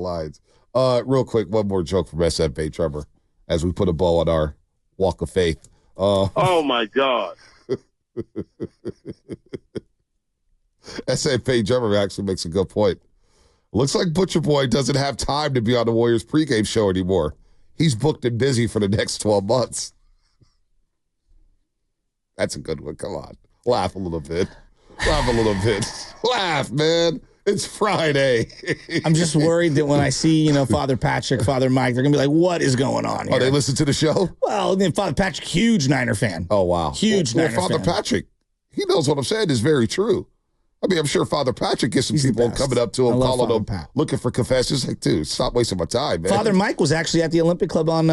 lines. Real quick, one more joke from SFA Trevor as we put a bow on our walk of faith. Oh, my God. SFA Trevor actually makes a good point. Looks like Butcher Boy doesn't have time to be on the Warriors pregame show anymore. He's booked and busy for the next 12 months. That's a good one. Come on. Laugh a little bit. Laugh a little bit. Laugh, man. It's Friday. I'm just worried that when I see, Father Patrick, Father Mike, they're going to be like, what is going on here? Oh, they listen to the show? Well, then Father Patrick, huge Niner fan. Oh, wow. Huge Niner Father fan. Patrick, he knows what I'm saying is very true. I mean, I'm sure Father Patrick gets some people coming up to him, calling him, looking for confessions. Like, dude, stop wasting my time, man. Father Mike was actually at the Olympic Club on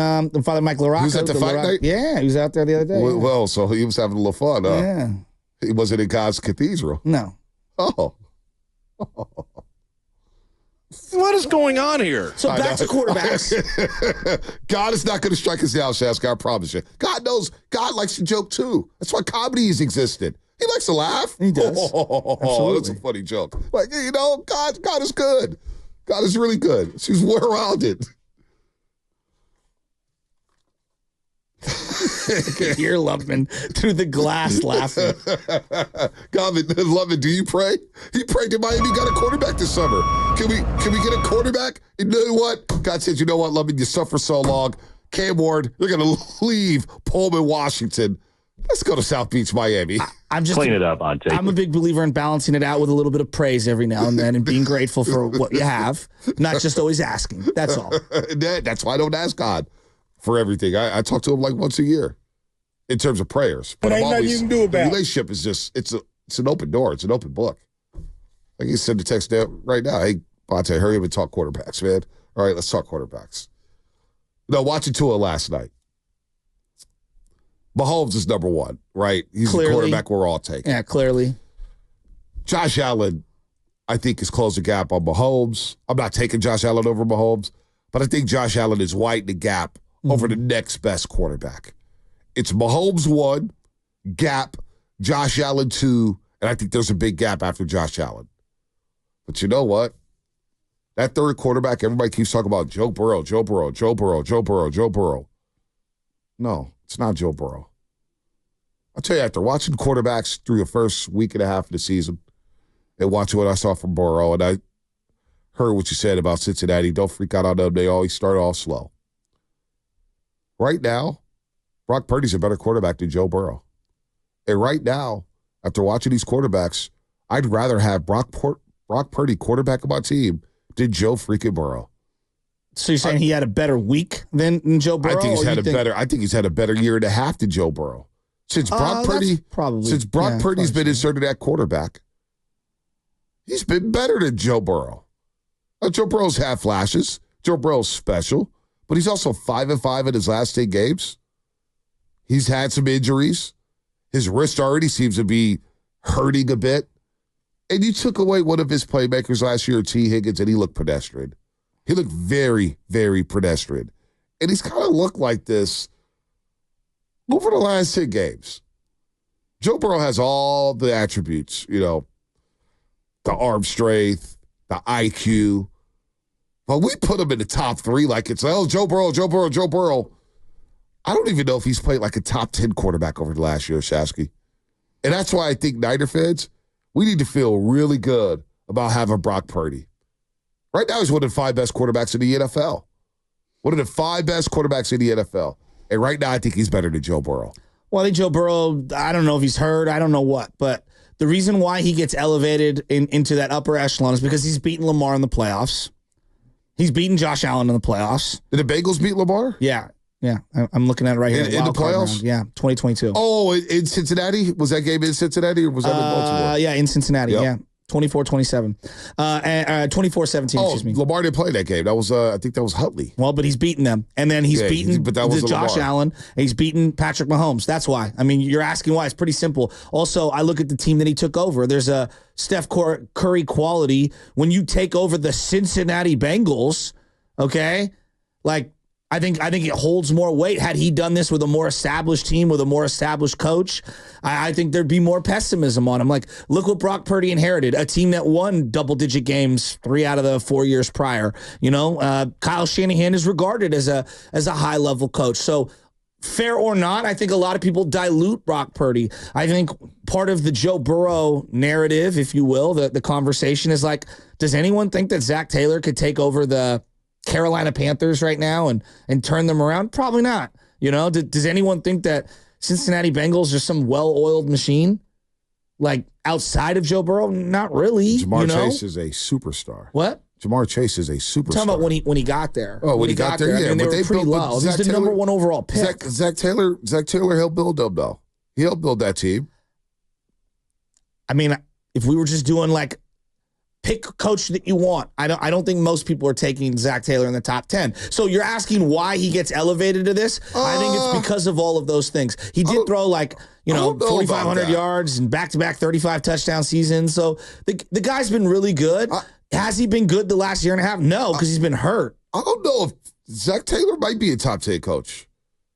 Father Mike LaRocca. He was at the fight night? Yeah, he was out there the other day. Well, so he was having a little fun, huh? Yeah. He wasn't in God's cathedral. No. Oh. What is going on here? So back to quarterbacks. God is not going to strike us down, Shaska, I promise you. God knows. God likes to joke, too. That's why comedy has existed. He likes to laugh. He does. Oh, that's a funny joke. Like, God is good. God is really good. She's well-rounded. Hear Loveman through the glass laughing. Loveman, do you pray? He prayed to Miami got a quarterback this summer. Can we get a quarterback? And you know what? God says, you know what, Loveman, you suffer so long. Cam Ward, they're going to leave Pullman, Washington. Let's go to South Beach, Miami. Clean it up, Auntie. I'm a big believer in balancing it out with a little bit of praise every now and then and being grateful for what you have, not just always asking. That's all. That's why I don't ask God for everything. I talk to him like once a year in terms of prayers. But ain't nothing you can do about it. The relationship is just, it's an open door. It's an open book. Like you send a text down right now. Hey, Bonte, hurry up and talk quarterbacks, man. All right, let's talk quarterbacks. Watching Tua last night. Mahomes is number one, right? He's the quarterback we're all taking. Yeah, clearly. Josh Allen, I think, has closed the gap on Mahomes. I'm not taking Josh Allen over Mahomes, but I think Josh Allen is widening the gap over the next best quarterback. It's Mahomes 1, gap, Josh Allen 2, and I think there's a big gap after Josh Allen. But you know what? That third quarterback, everybody keeps talking about Joe Burrow, Joe Burrow, Joe Burrow, Joe Burrow, Joe Burrow. No, it's not Joe Burrow. I'll tell you, after watching quarterbacks through the first week and a half of the season and watching what I saw from Burrow, and I heard what you said about Cincinnati, don't freak out on them. They always start off slow. Right now, Brock Purdy's a better quarterback than Joe Burrow. And right now, after watching these quarterbacks, I'd rather have Brock Purdy quarterback of my team than Joe freaking Burrow. So you're saying he had a better week than Joe Burrow? I think he's had a better year and a half than Joe Burrow. Since Brock Purdy's been inserted at quarterback, he's been better than Joe Burrow. Now, Joe Burrow's had flashes. Joe Burrow's special, but he's also 5-5 in his last 10 games. He's had some injuries. His wrist already seems to be hurting a bit. And you took away one of his playmakers last year, T. Higgins, and he looked pedestrian. He looked very, very pedestrian. And he's kind of looked like this over the last 10 games. Joe Burrow has all the attributes, the arm strength, the IQ. But we put him in the top 3 like it's, Joe Burrow, Joe Burrow, Joe Burrow. I don't even know if he's played like a top 10 quarterback over the last year, Shasky. And that's why I think Niner fans, we need to feel really good about having Brock Purdy. Right now, he's one of the 5 best quarterbacks in the NFL. One of the 5 best quarterbacks in the NFL. And right now, I think he's better than Joe Burrow. Well, I think Joe Burrow, I don't know if he's hurt, I don't know what, but the reason why he gets elevated into that upper echelon is because he's beaten Lamar in the playoffs. He's beaten Josh Allen in the playoffs. Did the Bengals beat Lamar? Yeah. I'm looking at it right here. In the playoffs? Round. Yeah, 2022. Oh, in Cincinnati? Was that game in Cincinnati or was that in Baltimore? Yeah, in Cincinnati, yep. Yeah. 24-27. 24-17, excuse me. Lamar didn't play that game. That was, I think that was Huntley. Well, but he's beaten them. And then he's beaten Josh Allen. And he's beaten Patrick Mahomes. That's why. I mean, you're asking why. It's pretty simple. Also, I look at the team that he took over. There's a Steph Curry quality when you take over the Cincinnati Bengals, okay? Like, I think it holds more weight. Had he done this with a more established team, with a more established coach, I think there'd be more pessimism on him. Like, look what Brock Purdy inherited, a team that won double-digit games 3 out of the 4 years prior. Kyle Shanahan is regarded as a high-level coach. So, fair or not, I think a lot of people dilute Brock Purdy. I think part of the Joe Burrow narrative, if you will, the conversation is like, does anyone think that Zach Taylor could take over the Carolina Panthers right now and turn them around? Probably not. Does anyone think that Cincinnati Bengals are some well-oiled machine? Like, outside of Joe Burrow? Not really. Jamar Chase is a superstar. What? Jamar Chase is a superstar. I'm talking about when he got there. Oh, when he got there, yeah. I mean, they were pretty low. He's the number 1 overall pick. Zach Taylor helped build them, though. He helped build that team. I mean, if we were just doing like pick coach that you want, I don't think most people are taking Zach Taylor in the top 10. So you're asking why he gets elevated to this? I think it's because of all of those things. He did throw 4,500 yards and back-to-back 35 touchdown seasons. So the guy's been really good. Has he been good the last year and a half? No, because he's been hurt. I don't know if Zach Taylor might be a top 10 coach.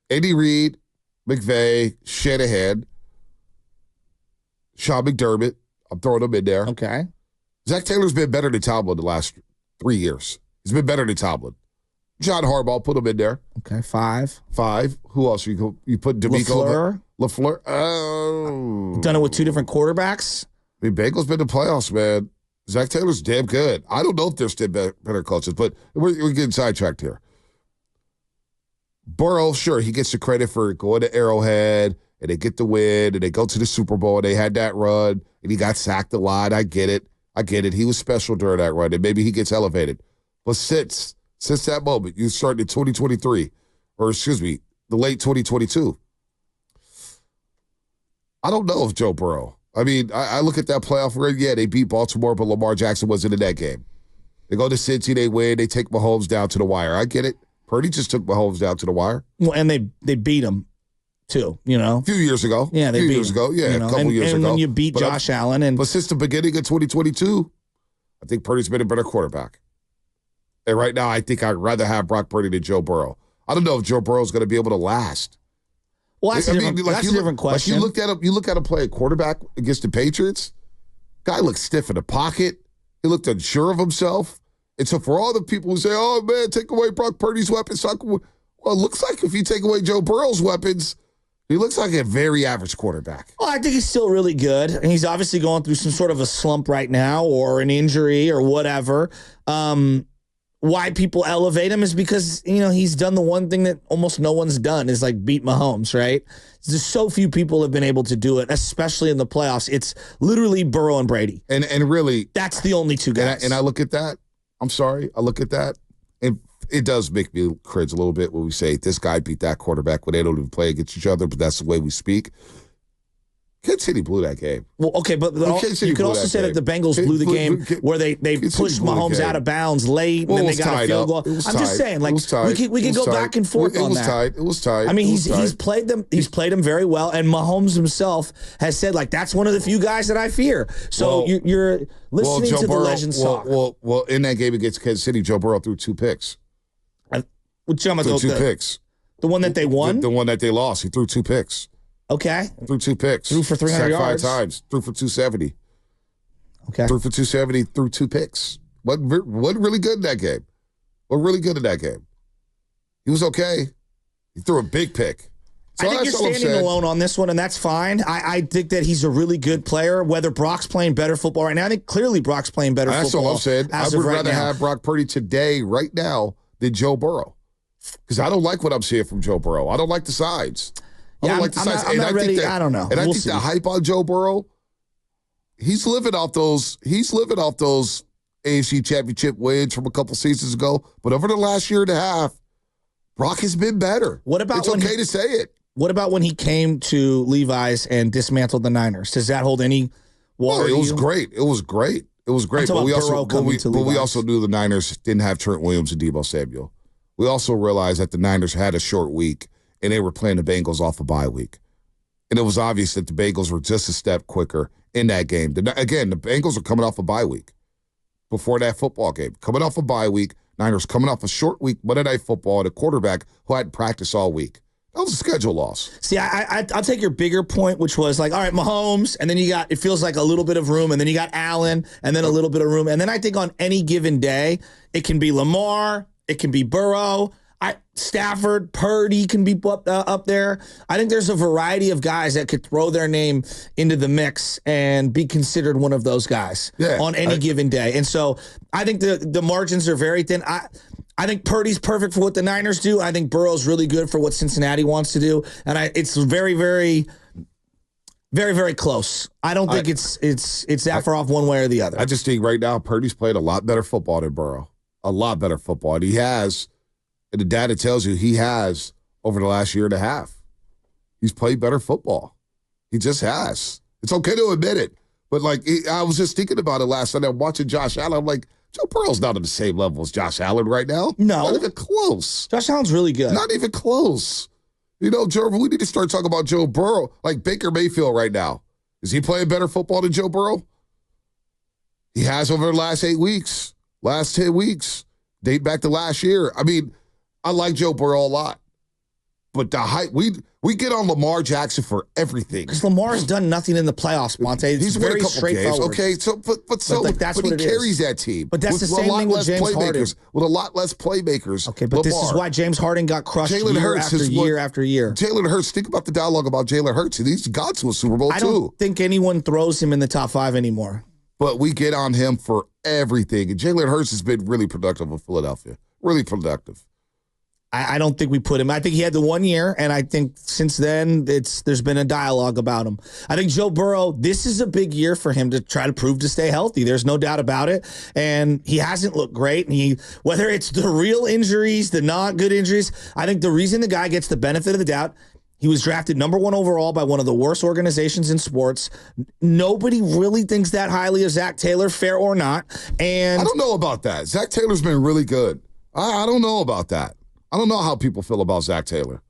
Andy Reid, McVay, Shanahan, Sean McDermott. I'm throwing them in there. Okay. Zach Taylor's been better than Tomlin the last 3 years. He's been better than Tomlin. John Harbaugh, put him in there. Okay, 5. Who else? You put DeMeco? LaFleur. Oh. Done it with 2 different quarterbacks. I mean, Bengals been in the playoffs, man. Zach Taylor's damn good. I don't know if there's still better coaches, but we're getting sidetracked here. Burrow, sure, he gets the credit for going to Arrowhead, and they get the win, and they go to the Super Bowl, and they had that run, and he got sacked a lot. I get it. He was special during that run, and maybe he gets elevated. But since that moment, you started in 2023, or excuse me, the late 2022, I don't know if Joe Burrow. I mean, I look at that playoff run. Yeah, they beat Baltimore, but Lamar Jackson wasn't in that game. They go to Cincy, they win, they take Mahomes down to the wire. I get it. Purdy just took Mahomes down to the wire. Well, and they beat him, too, A few years ago. Yeah, they beat him. A couple years ago. And when you beat Josh Allen. But since the beginning of 2022, I think Purdy's been a better quarterback. And right now, I think I'd rather have Brock Purdy than Joe Burrow. I don't know if Joe Burrow's going to be able to last. Well, that's a different question. You look at him play a quarterback against the Patriots. Guy looked stiff in the pocket. He looked unsure of himself. And so for all the people who say, oh, man, take away Brock Purdy's weapons. Well, it looks like if you take away Joe Burrow's weapons, he looks like a very average quarterback. Well, I think he's still really good. And he's obviously going through some sort of a slump right now or an injury or whatever. Why people elevate him is because, he's done the one thing that almost no one's done is like beat Mahomes, right? There's so few people have been able to do it, especially in the playoffs. It's literally Burrow and Brady. And really, that's the only two guys. And I look at that. I'm sorry. I look at that. And it does make me cringe a little bit when we say this guy beat that quarterback when they don't even play against each other, but that's the way we speak. Kansas City blew that game. Well, okay, but you could also say that the Bengals blew the game where they pushed Mahomes out of bounds late, and then they got a field goal. I'm just saying, like we can go back and forth on that. It was tight. I mean, he's played them. He's played them very well, and Mahomes himself has said like that's one of the few guys that I fear. So you're listening to the legends talk. Well, in that game against Kansas City, Joe Burrow threw 2 picks. Threw 2 picks. The one that they won. The one that they lost. He threw 2 picks. Okay. Threw 2 picks. Threw for 300 yards. 5 times. Threw for 270. Okay. Threw for 270. Threw 2 picks. Wasn't really good in that game. He was okay. He threw a big pick. So I think you're standing alone on this one, and that's fine. I think that he's a really good player. Whether Brock's playing better football right now, I think clearly Brock's playing better football. That's all I'm saying. I would rather have Brock Purdy today, right now, than Joe Burrow. Because I don't like what I'm seeing from Joe Burrow. I don't like the sides. I'm not ready. I don't know. And I think the hype on Joe Burrow, he's living off those AFC Championship wins from a couple seasons ago. But over the last year and a half, Brock has been better. It's okay to say it. What about when he came to Levi's and dismantled the Niners? Does that hold any water? It was great. But we also knew the Niners didn't have Trent Williams and Deebo Samuel. We also realized that the Niners had a short week, and they were playing the Bengals off a bye week. And it was obvious that the Bengals were just a step quicker in that game. Again, the Bengals are coming off a bye week before that football game. Coming off a bye week, Niners coming off a short week, Monday Night Football, and a quarterback who hadn't practiced all week. That was a schedule loss. See, I'll take your bigger point, which was like, all right, Mahomes, and then it feels like a little bit of room, and then you got Allen, and then a little bit of room. And then I think on any given day, it can be Lamar, it can be Burrow, Stafford, Purdy can be up there. I think there's a variety of guys that could throw their name into the mix and be considered one of those guys on any given day. And so I think the margins are very thin. I think Purdy's perfect for what the Niners do. I think Burrow's really good for what Cincinnati wants to do. And it's very, very, very, very close. I don't think it's that far off one way or the other. I just think right now Purdy's played a lot better football than Burrow. A lot better football. And he has, and the data tells you he has over the last year and a half. He's played better football. He just has. It's okay to admit it. But, I was just thinking about it last night. I'm watching Josh Allen. I'm like, Joe Burrow's not on the same level as Josh Allen right now. No. Not even close. Josh Allen's really good. Not even close. Joe, we need to start talking about Joe Burrow like Baker Mayfield right now. Is he playing better football than Joe Burrow? He has over the last 8 weeks, last 10 weeks, date back to last year. I mean, I like Joe Burrow a lot. But the hype, we get on Lamar Jackson for everything. Because Lamar's done nothing in the playoffs, Monte. He's very straightforward. Okay, but he carries that team. But that's the same thing with James Harden. With a lot less playmakers. Okay, but this is why James Harden got crushed year after year. Jalen Hurts, think about the dialogue about Jalen Hurts. He's got to a Super Bowl, too. I don't think anyone throws him in the top 5 anymore. But we get on him for everything. And Jalen Hurts has been really productive with Philadelphia. Really productive. I don't think we put him. I think he had the 1 year, and I think since then there's been a dialogue about him. I think Joe Burrow, this is a big year for him to try to prove to stay healthy. There's no doubt about it. And he hasn't looked great. And whether it's the real injuries, the not good injuries, I think the reason the guy gets the benefit of the doubt, he was drafted number 1 overall by one of the worst organizations in sports. Nobody really thinks that highly of Zach Taylor, fair or not. And I don't know about that. Zach Taylor's been really good. I don't know about that. I don't know how people feel about Zach Taylor.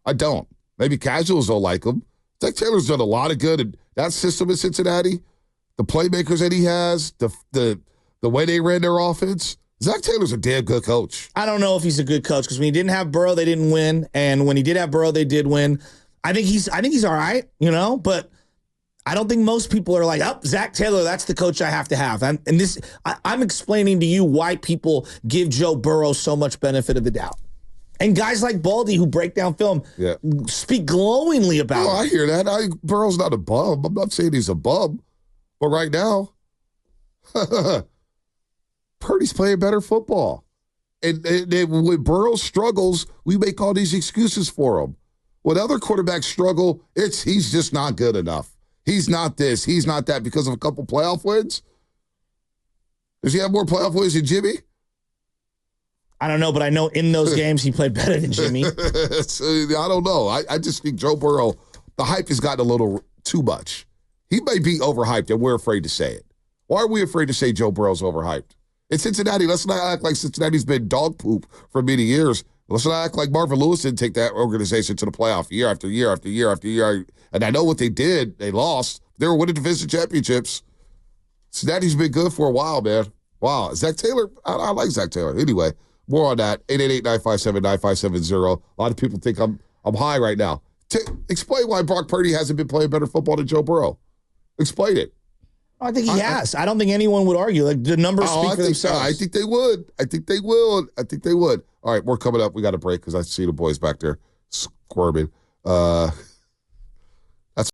I don't. Maybe casuals don't like him. Zach Taylor's done a lot of good in that system in Cincinnati. The playmakers that he has, the way they ran their offense. Zach Taylor's a damn good coach. I don't know if he's a good coach because when he didn't have Burrow, they didn't win, and when he did have Burrow, they did win. I think he's all right, but I don't think most people are like, Zach Taylor, that's the coach I have to have. I'm explaining to you why people give Joe Burrow so much benefit of the doubt. And guys like Baldy who break down film speak glowingly about him. I hear that. Burrow's not a bum. I'm not saying he's a bum. But right now, Purdy's playing better football. And when Burrow struggles, we make all these excuses for him. When other quarterbacks struggle, he's just not good enough. He's not this. He's not that because of a couple playoff wins. Does he have more playoff wins than Jimmy? I don't know, but I know in those games he played better than Jimmy. I don't know. I just think Joe Burrow, the hype has gotten a little too much. He may be overhyped, and we're afraid to say it. Why are we afraid to say Joe Burrow's overhyped? In Cincinnati, let's not act like Cincinnati's been dog poop for many years. Let's not act like Marvin Lewis didn't take that organization to the playoff year after year after year after year. And I know what they did. They lost. They were winning division championships. Cincinnati's been good for a while, man. Wow. Zach Taylor, I like Zach Taylor. Anyway. More on that, 888-957-9570. A lot of people think I'm high right now. Explain why Brock Purdy hasn't been playing better football than Joe Burrow. Explain it. I think he has. I don't think anyone would argue. Like the numbers speak for themselves. I think they would. I think they would. All right, we're coming up. We got a break because I see the boys back there squirming.